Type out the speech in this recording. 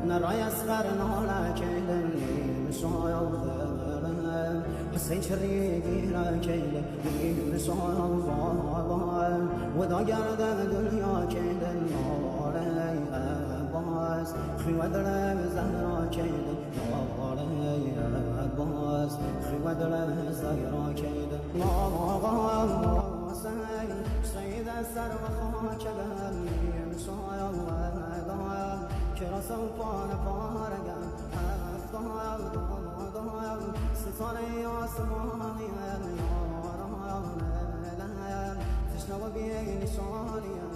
نرای اسقر نالا کیل شاید حسین چریگی را کیل شاید و دا گرده دنیا کیل نالی باز خیوه دل زهرا کیل نالی باز خیوه دل زهرا کیل نالی سید سر و خاک بهم شاید که را سوپان پارگم افتاد ستاره آسمانی یارانه تشنه و بیگ نشانیم